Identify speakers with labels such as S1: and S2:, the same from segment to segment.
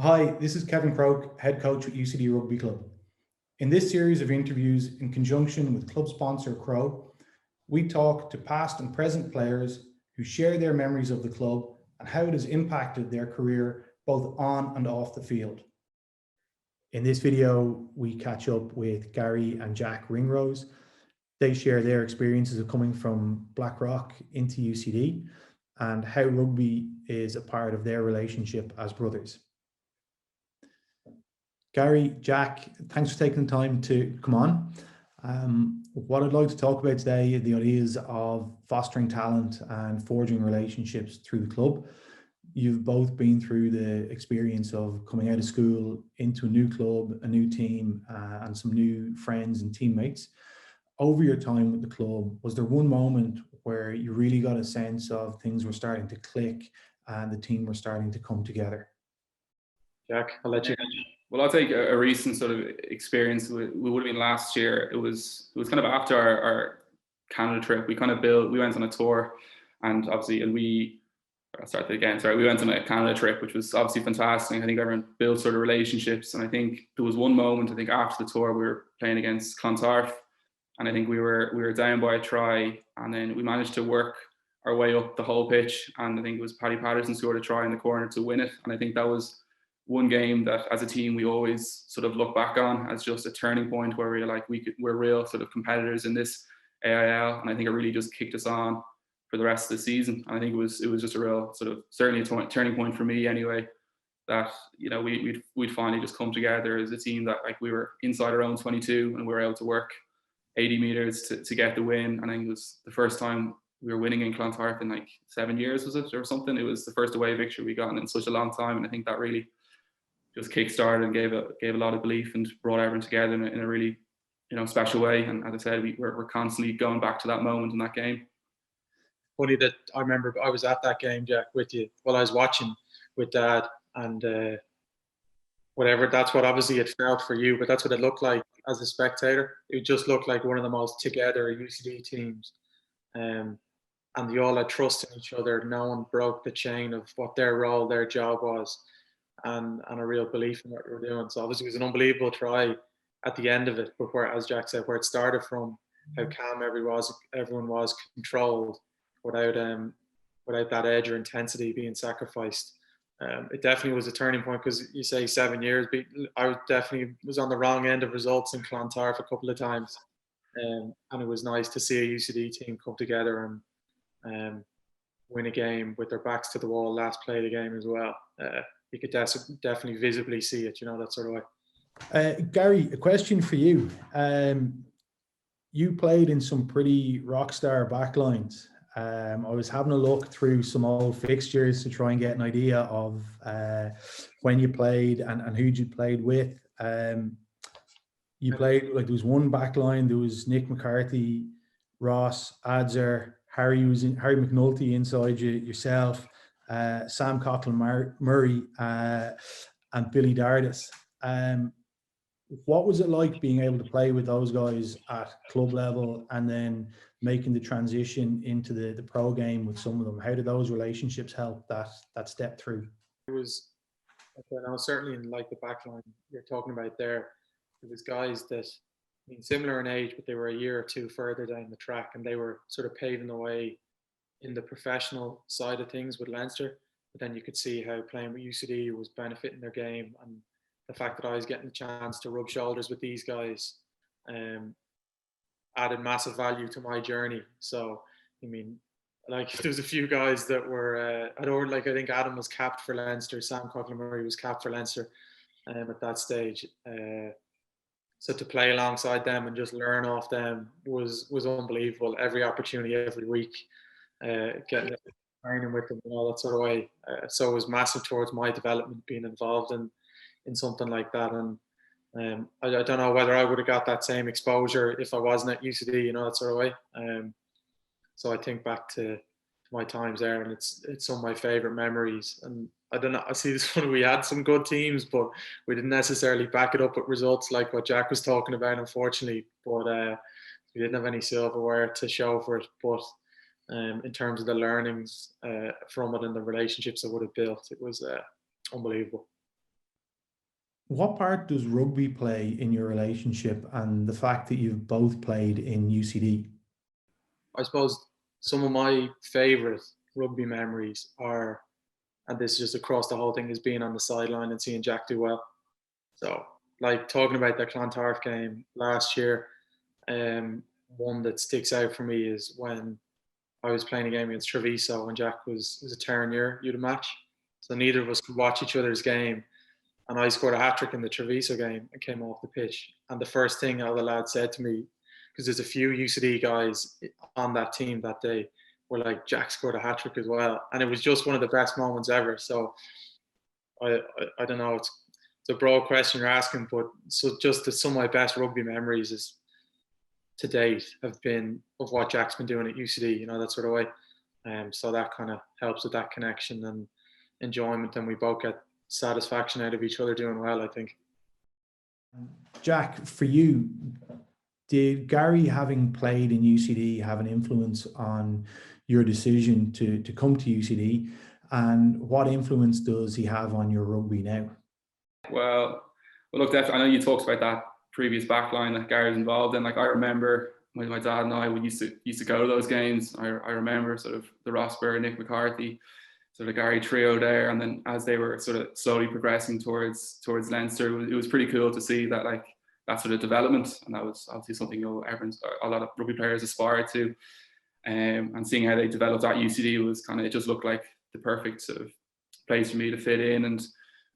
S1: Hi, this is Kevin Crowe, head coach at UCD Rugby Club. In this series of interviews, in conjunction with club sponsor Crowe, we talk to past and present players who share their memories of the club and how it has impacted their career both on and off the field. In this video, we catch up with Garry and Jack Ringrose. They share their experiences of coming from Blackrock into UCD and how rugby is a part of their relationship as brothers. Garry, Jack, thanks for taking the time to come on. What I'd like to talk about today are the ideas of fostering talent and forging relationships through the club. You've both been through the experience of coming out of school into a new club, a new team, and some new friends and teammates. Over your time with the club, was there one moment where you really got a sense of things were starting to click and the team were starting to come together?
S2: Jack, I'll let you.
S3: Well, I'll take a recent sort of experience. We would have been last year. It was kind of after our Canada trip. We went on a tour, and obviously, I'll start that again. Sorry, we went on a Canada trip, which was obviously fantastic. I think everyone built sort of relationships, and I think there was one moment. I think after the tour, we were playing against Clontarf, and I think we were down by a try, and then we managed to work our way up the whole pitch, and I think it was Paddy Patterson scored a try in the corner to win it, and I think that was one game that as a team we always sort of look back on as just a turning point where we're like we're real sort of competitors in this AIL, and I think it really just kicked us on for the rest of the season. And I think it was just a real sort of certainly a turning point for me anyway, that we'd finally just come together as a team, that like we were inside our own 22 and we were able to work 80 meters to get the win. And I think it was the first time we were winning in Clontarf in like 7 years, was it, or something? It was the first away victory we got in such a long time, and I think that really just kick-started and gave a lot of belief and brought everyone together in a really special way. And as I said, we're constantly going back to that moment in that game.
S2: Funny that I remember I was at that game, Jack, with you. Well, I was watching with Dad, and whatever. That's what obviously it felt for you, but that's what it looked like as a spectator. It just looked like one of the most together UCD teams, and they all had trust in each other. No one broke the chain of what their role, their job was. And a real belief in what we were doing. So obviously it was an unbelievable try at the end of it, but where, as Jack said, where it started from, how calm everyone was, controlled, without that edge or intensity being sacrificed. It definitely was a turning point, because you say 7 years, but I definitely was on the wrong end of results in Clontarf a couple of times, and it was nice to see a UCD team come together and win a game with their backs to the wall, last play of the game as well. You could definitely visibly see it, that sort of way.
S1: Garry, a question for you. You played in some pretty rock star backlines. I was having a look through some old fixtures to try and get an idea of when you played and who you played with. You played, like, there was one backline, there was Nick McCarthy, Ross, Adzer, Harry McNulty inside you, yourself, Sam Coughlin-Murray, and Billy Dardis. What was it like being able to play with those guys at club level and then making the transition into the pro game with some of them? How did those relationships help that step through?
S2: It was, certainly in like the backline you're talking about there, it was guys that, similar in age, but they were a year or two further down the track, and they were sort of paving the way in the professional side of things with Leinster. But then you could see how playing with UCD was benefiting their game, and the fact that I was getting the chance to rub shoulders with these guys added massive value to my journey. So, there's a few guys that were, I think Adam was capped for Leinster, Sam Coughlin-Murray was capped for Leinster at that stage. So to play alongside them and just learn off them was unbelievable. Every opportunity, every week, getting training with them and all that sort of way. So it was massive towards my development, being involved in something like that. And I don't know whether I would have got that same exposure if I wasn't at UCD, that sort of way. So I think back to my times there, and it's some of my favourite memories. And I don't know, I see this one, we had some good teams, but we didn't necessarily back it up with results like what Jack was talking about, unfortunately. But we didn't have any silverware to show for it. But in terms of the learnings from it and the relationships I would have built, it was unbelievable.
S1: What part does rugby play in your relationship and the fact that you've both played in UCD?
S2: I suppose some of my favourite rugby memories are, and this is just across the whole thing, is being on the sideline and seeing Jack do well. So, like talking about the Clontarf game last year, one that sticks out for me is when I was playing a game against Treviso when Jack was a turn year, you'd a match. So neither of us could watch each other's game. And I scored a hat-trick in the Treviso game and came off the pitch. And the first thing all the lads said to me, because there's a few UCD guys on that team that day, were like, Jack scored a hat-trick as well. And it was just one of the best moments ever. So I don't know, it's a broad question you're asking, but so just some of my best rugby memories is to date have been of what Jack's been doing at UCD, that sort of way. So that kind of helps with that connection and enjoyment, and we both get satisfaction out of each other doing well, I think.
S1: Jack, for you, did Garry, having played in UCD, have an influence on your decision to come to UCD? And what influence does he have on your rugby now?
S3: Well, look, definitely, I know you talked about that previous backline that Garry was involved in. Like, I remember when my dad and I used to go to those games. I remember sort of the Rossburgh, Nick McCarthy, sort of Garry trio there, and then as they were sort of slowly progressing towards Leinster, it was pretty cool to see that, like, that sort of development, and that was obviously something a lot of rugby players aspire to. And seeing how they developed at UCD was it just looked like the perfect sort of place for me to fit in. And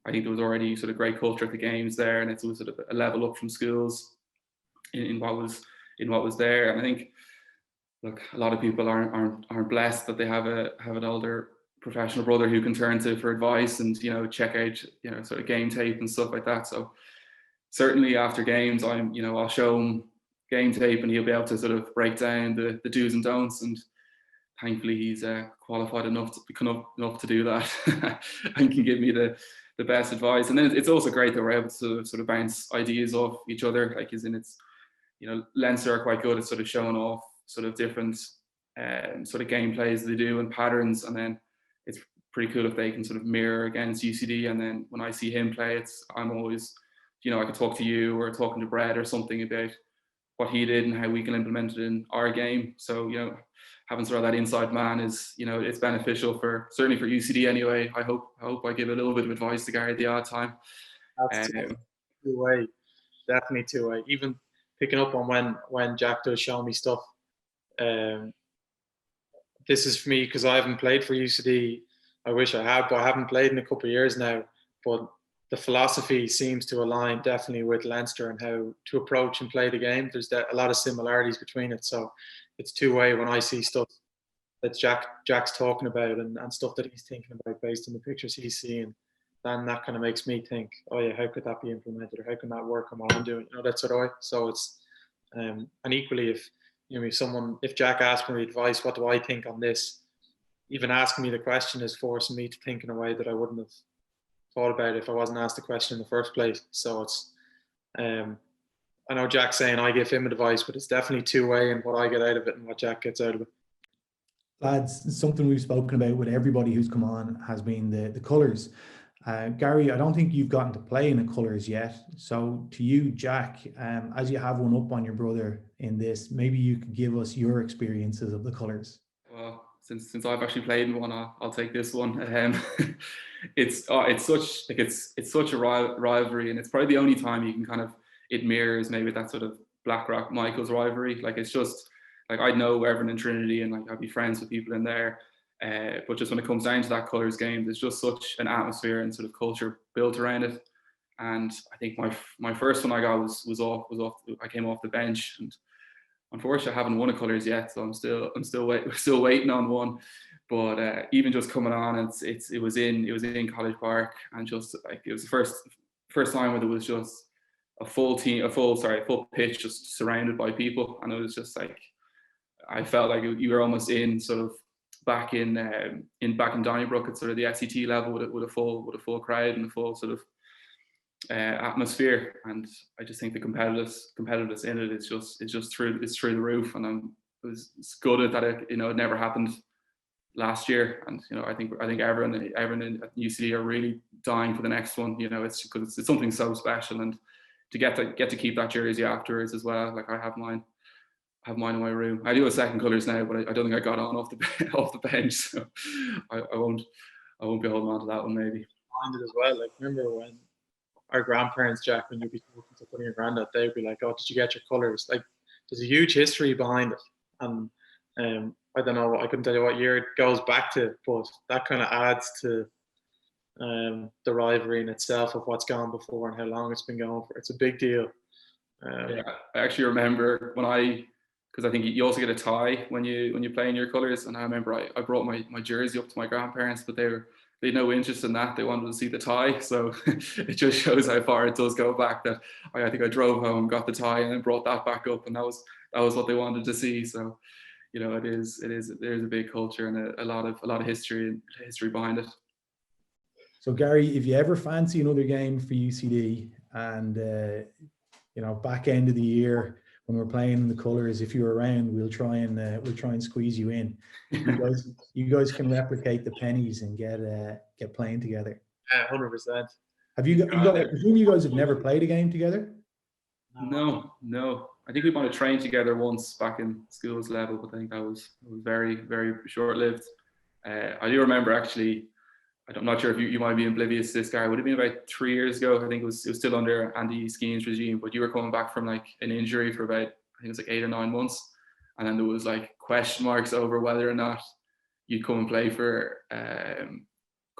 S3: I think there was already sort of great culture at the games there, and it was sort of a level up from schools in what was there. And I think, look, a lot of people aren't blessed that they have an older professional brother who can turn to for advice and check out sort of game tape and stuff like that. So certainly after games, I'll show him game tape and he'll be able to sort of break down the do's and don'ts. And thankfully he's qualified enough to do that and can give me the best advice. And then it's also great that we're able to sort of bounce ideas off each other. Like, as in, it's, Leinster are quite good at sort of showing off sort of different sort of game plays they do and patterns, and then it's pretty cool if they can sort of mirror against UCD. And then when I see him play, I'm always, I could talk to you or talking to Brad or something about what he did and how we can implement it in our game. So, having sort of that inside man is, it's beneficial certainly for UCD anyway. I hope I give a little bit of advice to Garry at the odd time.
S2: That's two-way, definitely two-way. Even picking up on when Jack does show me stuff. This is for me because I haven't played for UCD. I wish I had, but I haven't played in a couple of years now. But the philosophy seems to align definitely with Leinster and how to approach and play the game. There's a lot of similarities between it. So it's two-way when I see stuff that Jack's talking about and stuff that he's thinking about based on the pictures he's seeing. Then that kind of makes me think, oh yeah, how could that be implemented, or how can that work on what I'm doing? That sort of way. So it's and equally, if Jack asked me advice, what do I think on this? Even asking me the question is forcing me to think in a way that I wouldn't have thought about if I wasn't asked the question in the first place. So it's I know Jack's saying I give him advice, but it's definitely two-way in what I get out of it and what Jack gets out of it.
S1: Lads, something we've spoken about with everybody who's come on has been the colours. Garry, I don't think you've gotten to play in the colours yet. So to you, Jack, as you have one up on your brother in this, maybe you could give us your experiences of the colours.
S3: Well, since I've actually played in one, I'll take this one. It's such a rivalry, and it's probably the only time you can it mirrors maybe that sort of Blackrock Michaels rivalry. Like, it's just like, I know everyone in Trinity and like I'd be friends with people in there. But just when it comes down to that colours game, there's just such an atmosphere and sort of culture built around it. And I think my first one I got was off. I came off the bench, and unfortunately I haven't won a colours yet, so I'm still waiting on one. But even just coming on, it was in College Park, and just like, it was the first time where there was just a full pitch just surrounded by people, and it was just like, I felt like you were almost in sort of back in Donnybrook at sort of the SET level with a full crowd and a full sort of atmosphere. And I just think the competitiveness in it is just through the roof. And it's gutted that it never happened last year, and I think everyone at UCD are really dying for the next one. It's because it's something so special, and to get to keep that jersey afterwards as well. Like I have mine in my room. I do have second colours now, but I don't think I got on off the bench, so I won't be holding on to that one maybe.
S2: Find it as well. Like remember when our grandparents, Jack, when you'd be talking to putting your granddad, they'd be like, "Oh, did you get your colours?" Like there's a huge history behind it, and I don't know, I couldn't tell you what year it goes back to, but that kind of adds to the rivalry in itself of what's gone before and how long it's been going for. It's a big deal.
S3: Yeah, I actually remember because I think you also get a tie when you play in your colours, and I remember I brought my jersey up to my grandparents, but they had no interest in that. They wanted to see the tie, so it just shows how far it does go back. That I think I drove home, got the tie, and then brought that back up, and that was what they wanted to see. So there's a big culture and a lot of history behind it.
S1: So Gary, if you ever fancy another game for UCD, and back end of the year when we're playing in the colours, if you're around, we'll try and squeeze you in. You guys can replicate the pennies and get playing together.
S2: 100%.
S1: Have you got? I presume you guys have never played a game together?
S3: No. I think we want to train together once back in schools level, but I think that was very, very short-lived. I do remember actually. I'm not sure if you might be oblivious to this, Gary. It would have been about 3 years ago. I think it was still under Andy Skeen's regime, but you were coming back from like an injury for about, I think it was like 8 or 9 months, and then there was like question marks over whether or not you'd come play for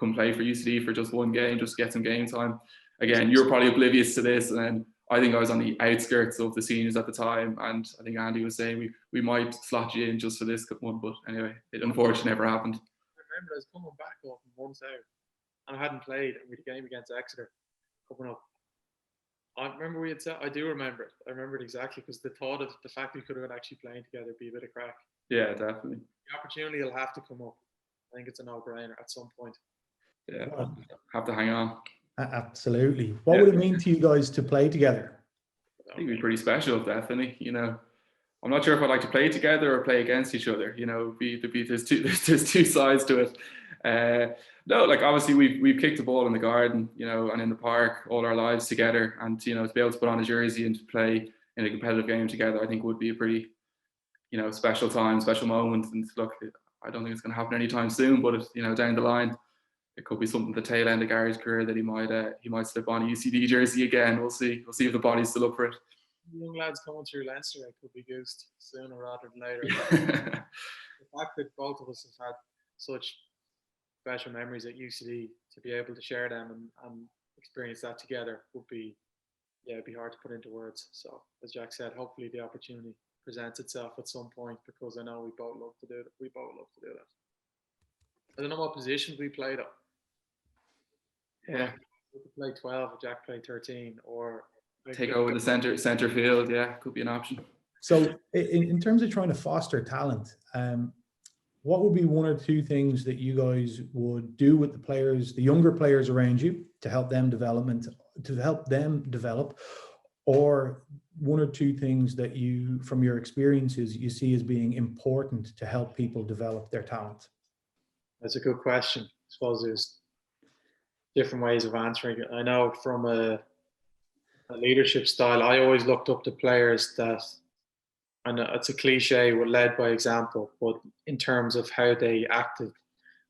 S3: UCD for just one game, just to get some game time. Again, you're probably oblivious to this, and then I think I was on the outskirts of the seniors at the time, and I think Andy was saying we might slot you in just for this one, but anyway, it unfortunately never happened.
S2: I remember I was coming back off months out, and I hadn't played, and we had a game against Exeter coming up. I remember I do remember it. I remember it exactly, because the thought of the fact we could have been actually playing together would be a bit of crack.
S3: Yeah, definitely.
S2: The opportunity will have to come up. I think it's a no-brainer at some point.
S3: Yeah, have to hang on.
S1: Absolutely. What would it mean to you guys to play together?
S3: I think it'd be pretty special, definitely. I'm not sure if I'd like to play together or play against each other. There's two sides to it. No, like obviously we've kicked the ball in the garden, and in the park all our lives together, and to be able to put on a jersey and to play in a competitive game together, I think would be a pretty, special time, special moment. And look, I don't think it's going to happen anytime soon, but down the line, it could be something at the tail end of Gary's career that he might slip on a UCD jersey again. We'll see if the body's still up for it.
S2: Young lads coming through Leinster, I could be goosed sooner rather than later. The fact that both of us have had such special memories at UCD, to be able to share them and experience that together would be, it'd be hard to put into words. So as Jack said, hopefully the opportunity presents itself at some point, because I know we both love to do it. We both love to do that. I don't know what positions we played on.
S3: Yeah.
S2: We could play 12, Jack played 13, or
S3: take over the center field. Yeah, could be an option.
S1: So in terms of trying to foster talent, what would be one or two things that you guys would do with the younger players around you to help them develop, or one or two things that you, from your experiences, you see as being important to help people develop their talent?
S2: That's a good question. I suppose there's different ways of answering it. I know from a leadership style, I always looked up to players that, and it's a cliche, were led by example, but in terms of how they acted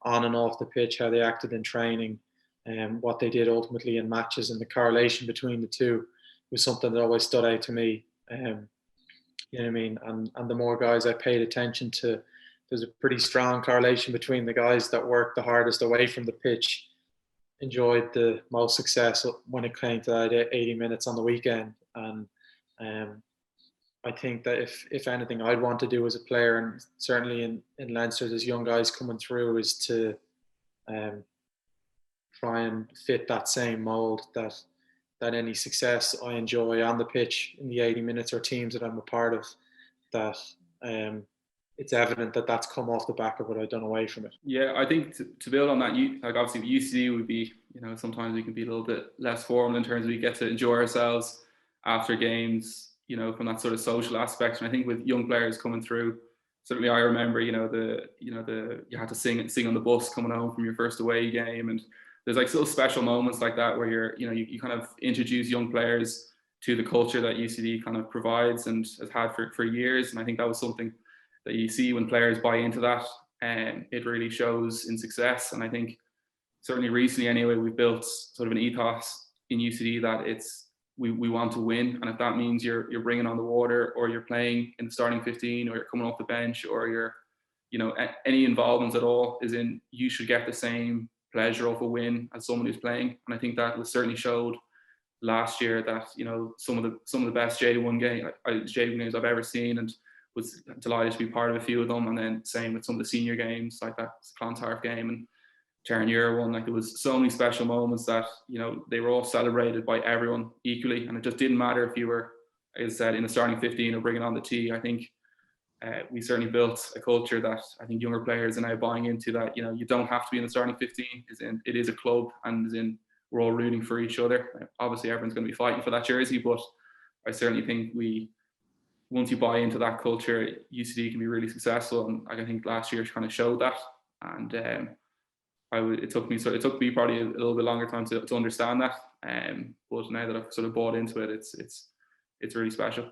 S2: on and off the pitch, how they acted in training, and what they did ultimately in matches, and the correlation between the two was something that always stood out to me. You know what I mean? And the more guys I paid attention to, there's a pretty strong correlation between the guys that worked the hardest away from the pitch, enjoyed the most success when it came to that 80 minutes on the weekend. And I think that if anything I'd want to do as a player, and certainly in Leinster, there's young guys coming through, is to try and fit that same mold that any success I enjoy on the pitch in the 80 minutes or teams that I'm a part of, that it's evident that that's come off the back of what I've done away from it.
S3: Yeah, I think to build on that, like obviously UCD would be, sometimes we can be a little bit less formal in terms of we get to enjoy ourselves after games, from that sort of social aspect. And I think with young players coming through, certainly I remember, you had to sing on the bus coming home from your first away game, and there's like little special moments like that where you kind of introduce young players to the culture that UCD kind of provides and has had for years. And I think that was something that you see when players buy into that, and it really shows in success. And I think certainly recently anyway, we've built sort of an ethos in UCD that we want to win. And if that means you're bringing on the water, or you're playing in the starting 15, or you're coming off the bench, or you're, any involvement at all, is in, you should get the same pleasure of a win as someone who's playing. And I think that was certainly showed last year that, some of the best J1 games I've ever seen, and was delighted to be part of a few of them. And then same with some of the senior games, like that Clontarf game and Terranure one. Like, there was so many special moments that, they were all celebrated by everyone equally, and it just didn't matter if you were, as I said, in the starting 15 or bringing on the tee. I think we certainly built a culture that I think younger players are now buying into, that you don't have to be in the starting 15. It is a club, and we're all rooting for each other. Obviously everyone's going to be fighting for that jersey, but I certainly think once you buy into that culture, UCD can be really successful, and I think last year kind of showed that. And it took me probably a little bit longer time to understand that, but now that I've sort of bought into it, it's really special.